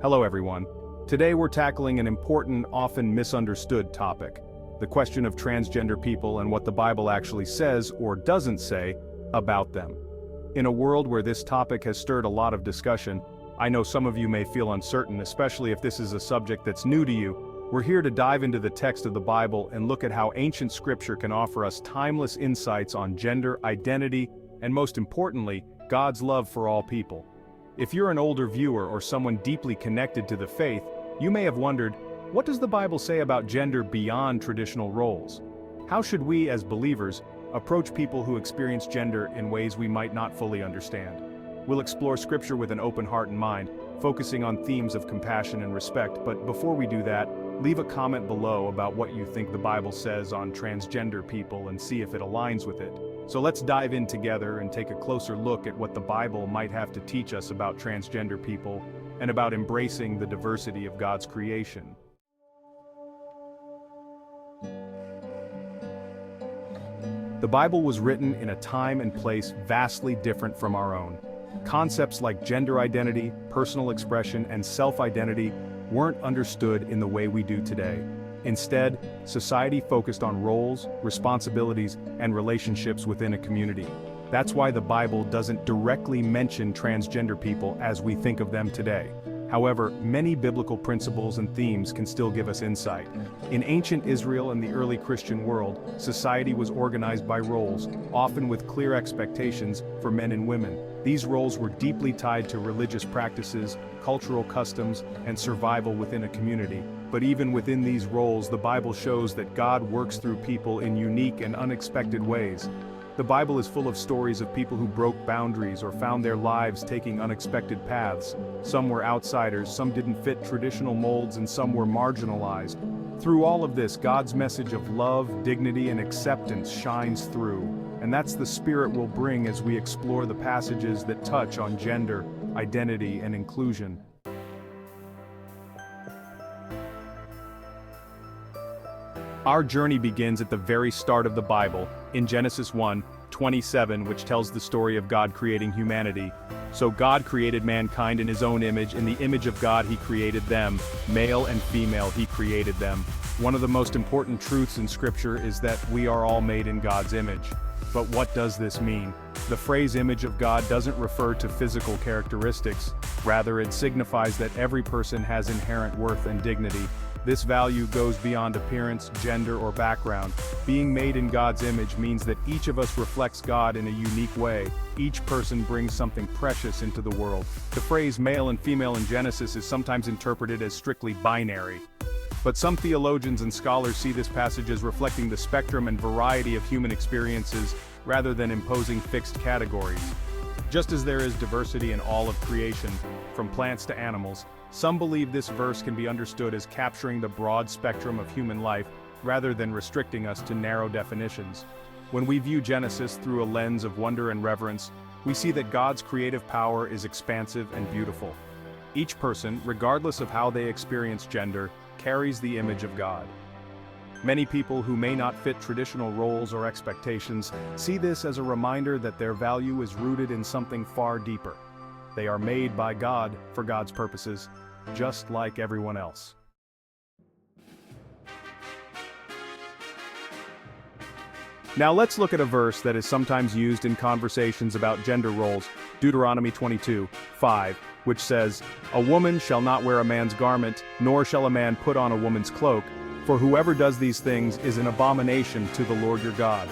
Hello everyone. Today we're tackling an important, often misunderstood topic. The question of transgender people and what the Bible actually says or doesn't say about them. In a world where this topic has stirred a lot of discussion, I know some of you may feel uncertain, especially if this is a subject that's new to you. We're here to dive into the text of the Bible and look at how ancient scripture can offer us timeless insights on gender, identity, and most importantly, God's love for all people. If you're an older viewer or someone deeply connected to the faith, you may have wondered, what does the Bible say about gender beyond traditional roles? How should we, as believers, approach people who experience gender in ways we might not fully understand? We'll explore scripture with an open heart and mind, focusing on themes of compassion and respect, but before we do that, leave a comment below about what you think the Bible says on transgender people and see if it aligns with it. So let's dive in together and take a closer look at what the Bible might have to teach us about transgender people and about embracing the diversity of God's creation. The Bible was written in a time and place vastly different from our own. Concepts like gender identity, personal expression, and self-identity weren't understood in the way we do today. Instead, society focused on roles, responsibilities, and relationships within a community. That's why the Bible doesn't directly mention transgender people as we think of them today. However, many biblical principles and themes can still give us insight. In ancient Israel and the early Christian world, society was organized by roles, often with clear expectations for men and women. These roles were deeply tied to religious practices, cultural customs, and survival within a community. But even within these roles, the Bible shows that God works through people in unique and unexpected ways. The Bible is full of stories of people who broke boundaries or found their lives taking unexpected paths. Some were outsiders, some didn't fit traditional molds, and some were marginalized. Through all of this, God's message of love, dignity, and acceptance shines through. And that's the spirit we'll bring as we explore the passages that touch on gender, identity, and inclusion. Our journey begins at the very start of the Bible, in Genesis 1:27, which tells the story of God creating humanity. So God created mankind in his own image, in the image of God he created them, male and female he created them. One of the most important truths in Scripture is that we are all made in God's image. But what does this mean? The phrase image of God doesn't refer to physical characteristics, rather it signifies that every person has inherent worth and dignity. This value goes beyond appearance, gender, or background. Being made in God's image means that each of us reflects God in a unique way. Each person brings something precious into the world. The phrase male and female in Genesis is sometimes interpreted as strictly binary. But some theologians and scholars see this passage as reflecting the spectrum and variety of human experiences rather than imposing fixed categories. Just as there is diversity in all of creation, from plants to animals, some believe this verse can be understood as capturing the broad spectrum of human life rather than restricting us to narrow definitions. When we view Genesis through a lens of wonder and reverence, we see that God's creative power is expansive and beautiful. Each person, regardless of how they experience gender, carries the image of God. Many people who may not fit traditional roles or expectations see this as a reminder that their value is rooted in something far deeper. They are made by God for God's purposes, just like everyone else. Now let's look at a verse that is sometimes used in conversations about gender roles, Deuteronomy 22:5, which says, "A woman shall not wear a man's garment, nor shall a man put on a woman's cloak, for whoever does these things is an abomination to the Lord your God."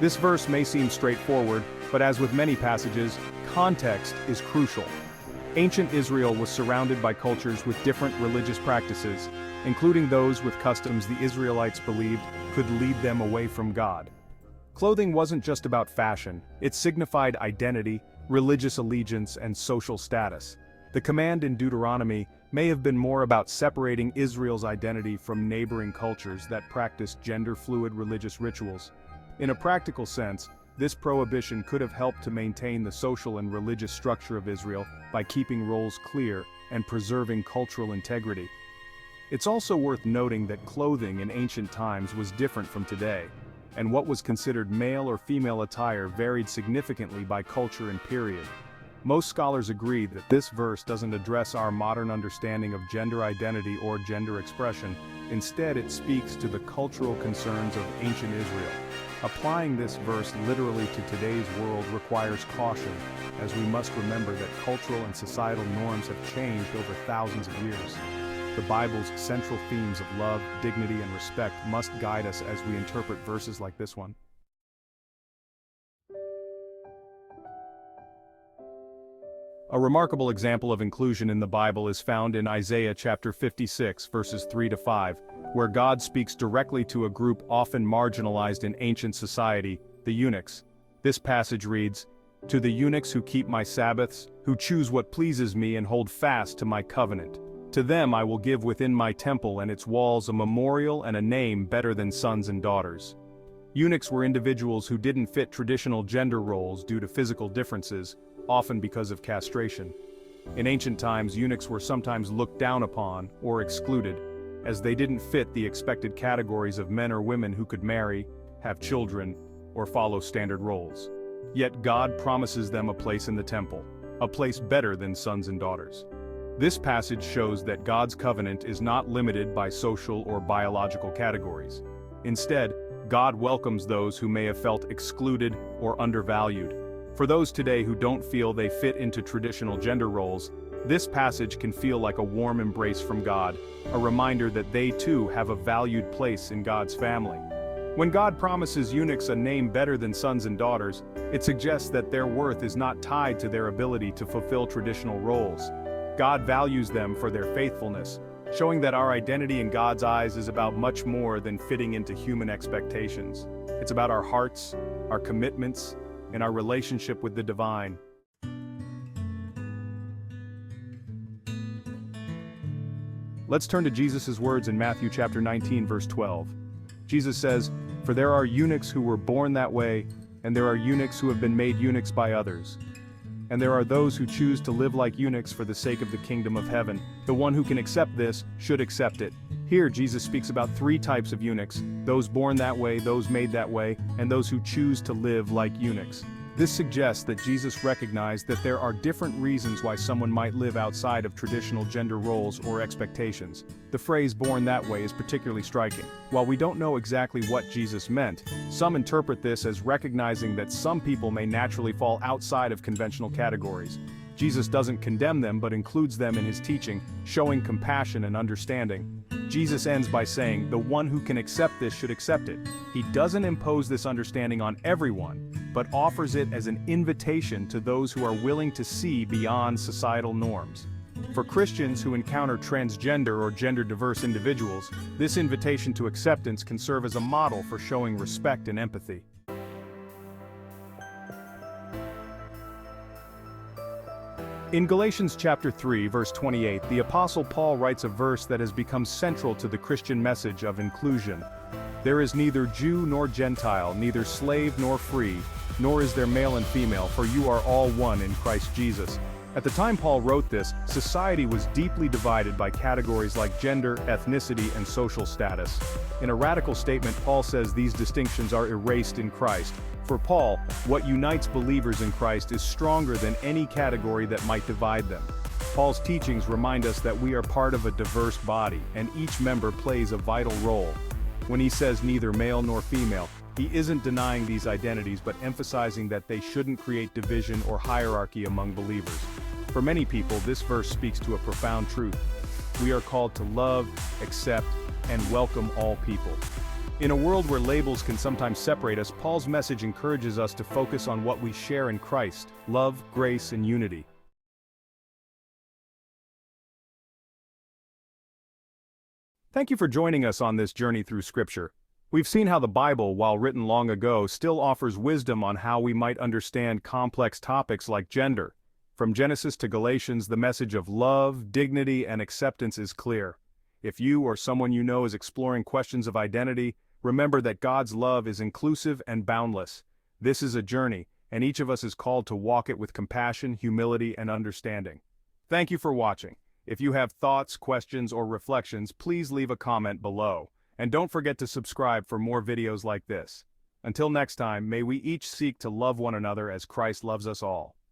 This verse may seem straightforward, but as with many passages, context is crucial. Ancient Israel was surrounded by cultures with different religious practices, including those with customs the Israelites believed could lead them away from God. Clothing wasn't just about fashion, it signified identity, religious allegiance, and social status. The command in Deuteronomy may have been more about separating Israel's identity from neighboring cultures that practiced gender-fluid religious rituals. In a practical sense, this prohibition could have helped to maintain the social and religious structure of Israel by keeping roles clear and preserving cultural integrity. It's also worth noting that clothing in ancient times was different from today, and what was considered male or female attire varied significantly by culture and period. Most scholars agree that this verse doesn't address our modern understanding of gender identity or gender expression. Instead, it speaks to the cultural concerns of ancient Israel. Applying this verse literally to today's world requires caution, as we must remember that cultural and societal norms have changed over thousands of years. The Bible's central themes of love, dignity, and respect must guide us as we interpret verses like this one. A remarkable example of inclusion in the Bible is found in Isaiah chapter 56, verses 3-5, where God speaks directly to a group often marginalized in ancient society, the eunuchs. This passage reads, "To the eunuchs who keep my Sabbaths, who choose what pleases me and hold fast to my covenant. To them I will give within my temple and its walls a memorial and a name better than sons and daughters." Eunuchs were individuals who didn't fit traditional gender roles due to physical differences, often because of castration. In ancient times, eunuchs were sometimes looked down upon or excluded, as they didn't fit the expected categories of men or women who could marry, have children, or follow standard roles. Yet God promises them a place in the temple, a place better than sons and daughters. This passage shows that God's covenant is not limited by social or biological categories. Instead, God welcomes those who may have felt excluded or undervalued. For those today who don't feel they fit into traditional gender roles, this passage can feel like a warm embrace from God, a reminder that they too have a valued place in God's family. When God promises eunuchs a name better than sons and daughters, it suggests that their worth is not tied to their ability to fulfill traditional roles. God values them for their faithfulness, showing that our identity in God's eyes is about much more than fitting into human expectations. It's about our hearts, our commitments, and our relationship with the divine. Let's turn to Jesus' words in Matthew chapter 19, verse 12. Jesus says, "For there are eunuchs who were born that way, and there are eunuchs who have been made eunuchs by others. And there are those who choose to live like eunuchs for the sake of the kingdom of heaven. The one who can accept this should accept it." Here Jesus speaks about three types of eunuchs: those born that way, those made that way, and those who choose to live like eunuchs. This suggests that Jesus recognized that there are different reasons why someone might live outside of traditional gender roles or expectations. The phrase "born that way" is particularly striking. While we don't know exactly what Jesus meant, some interpret this as recognizing that some people may naturally fall outside of conventional categories. Jesus doesn't condemn them but includes them in his teaching, showing compassion and understanding. Jesus ends by saying, "The one who can accept this should accept it." He doesn't impose this understanding on everyone, but offers it as an invitation to those who are willing to see beyond societal norms. For Christians who encounter transgender or gender-diverse individuals, this invitation to acceptance can serve as a model for showing respect and empathy. In Galatians chapter 3, verse 28, the Apostle Paul writes a verse that has become central to the Christian message of inclusion. "There is neither Jew nor Gentile, neither slave nor free, nor is there male and female, for you are all one in Christ Jesus." At the time Paul wrote this, society was deeply divided by categories like gender, ethnicity, and social status. In a radical statement, Paul says these distinctions are erased in Christ. For Paul, what unites believers in Christ is stronger than any category that might divide them. Paul's teachings remind us that we are part of a diverse body, and each member plays a vital role. When he says neither male nor female, he isn't denying these identities but emphasizing that they shouldn't create division or hierarchy among believers. For many people, this verse speaks to a profound truth. We are called to love, accept, and welcome all people. In a world where labels can sometimes separate us, Paul's message encourages us to focus on what we share in Christ: love, grace, and unity. Thank you for joining us on this journey through Scripture. We've seen how the Bible, while written long ago, still offers wisdom on how we might understand complex topics like gender. From Genesis to Galatians, the message of love, dignity, and acceptance is clear. If you or someone you know is exploring questions of identity, remember that God's love is inclusive and boundless. This is a journey, and each of us is called to walk it with compassion, humility, and understanding. Thank you for watching. If you have thoughts, questions, or reflections, please leave a comment below. And don't forget to subscribe for more videos like this. Until next time, may we each seek to love one another as Christ loves us all.